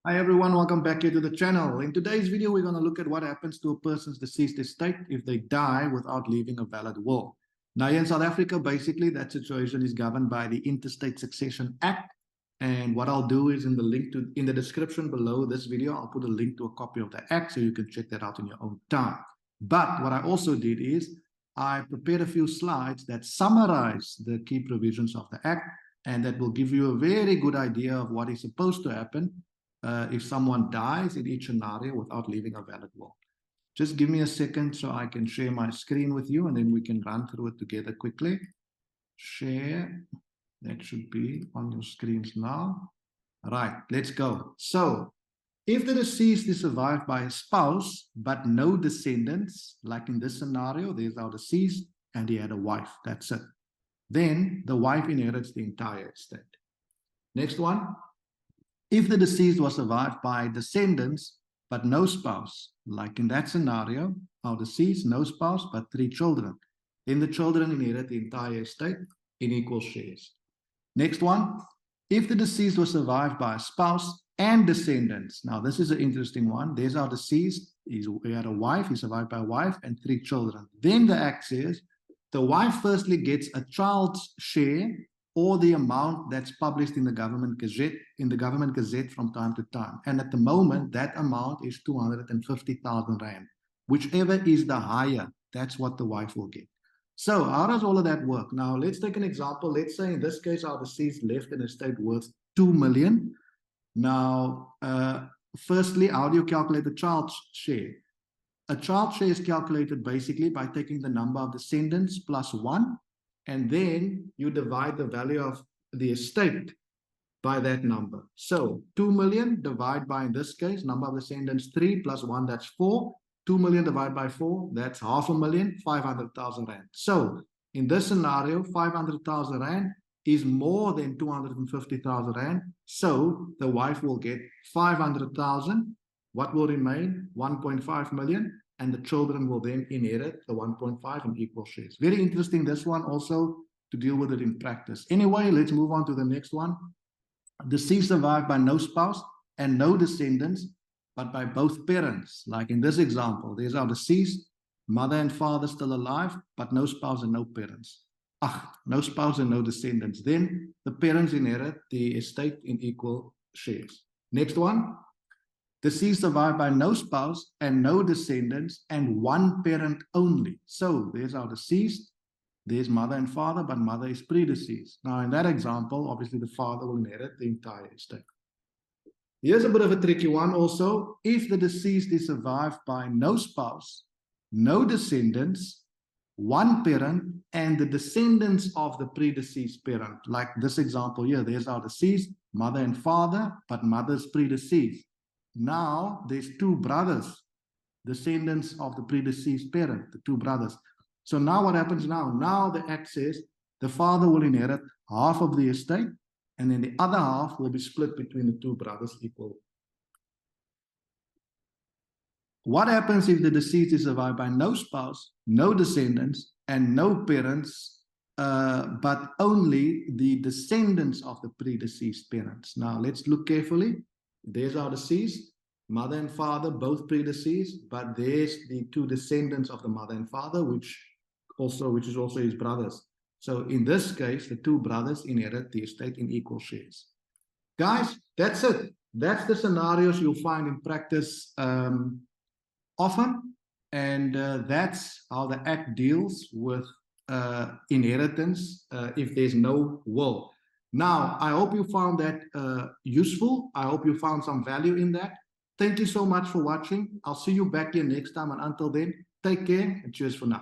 Hi everyone, welcome back here to the channel. In today's video, we're going to look at what happens to a person's deceased estate if they die without leaving a valid will. Now here in South Africa, basically that situation is governed by the Interstate Succession Act. And what I'll do is in the description below this video, I'll put a link to a copy of the act so you can check that out in your own time. But what I also did is I prepared a few slides that summarize the key provisions of the act, and that will give you a very good idea of what is supposed to happen if someone dies in each scenario without leaving a valid will. Just give me a second so I can share my screen with you, and then we can run through it together quickly. Share. That should be on your screens now. All right, let's go. So, if the deceased is survived by a spouse, but no descendants, like in this scenario, there's our deceased and he had a wife, that's it. Then the wife inherits the entire estate. Next one. If the deceased was survived by descendants, but no spouse, like in that scenario, our deceased, no spouse, but 3 children, then the children inherit the entire estate in equal shares. Next one, if the deceased was survived by a spouse and descendants. Now, this is an interesting one. There's our deceased, he had a wife, he's survived by a wife and 3 children. Then the act says, the wife firstly gets a child's share or the amount that's published in the government gazette from time to time. And at the moment, that amount is 250,000 Rand. Whichever is the higher, that's what the wife will get. So how does all of that work? Now, let's take an example. Let's say in this case, our deceased left an estate worth 2 million. Now, firstly, how do you calculate the child's share? A child's share is calculated basically by taking the number of descendants plus 1, and then you divide the value of the estate by that number. So 2 million divided by, in this case, number of descendants 3 plus 1, that's 4. 2 million divided by 4, that's 500,000, 500,000 Rand. So in this scenario, 500,000 Rand is more than 250,000 Rand. So the wife will get 500,000. What will remain? 1.5 million. And the children will then inherit the 1.5 in equal shares. Very interesting, this one also, to deal with it in practice. Anyway, let's move on to the next one. Deceased survived by no spouse and no descendants, but by both parents. Like in this example, there's our deceased, mother and father still alive, but no spouse and no parents. No spouse and no descendants. Then the parents inherit the estate in equal shares. Next one. Deceased survived by no spouse and no descendants and 1 parent only. So there's our deceased, there's mother and father, but mother is predeceased. Now in that example, obviously the father will inherit the entire estate. Here's a bit of a tricky one also. If the deceased is survived by no spouse, no descendants, 1 parent, and the descendants of the predeceased parent, like this example here, there's our deceased, mother and father, but mother's predeceased. Now there's 2 brothers, descendants of the predeceased parent, the 2 brothers. So now what happens now? Now the act says the father will inherit half of the estate, and then the other half will be split between the 2 brothers equal. What happens if the deceased is survived by no spouse, no descendants, and no parents, but only the descendants of the predeceased parents? Now let's look carefully. There's our deceased, mother and father, both predeceased, but there's the 2 descendants of the mother and father, which is also his brothers. So in this case, the 2 brothers inherit the estate in equal shares. Guys, that's it. That's the scenarios you'll find in practice often, and that's how the act deals with inheritance if there's no will. Now, I hope you found that useful. I hope you found some value in that. Thank you so much for watching. I'll see you back here next time. And until then, take care and cheers for now.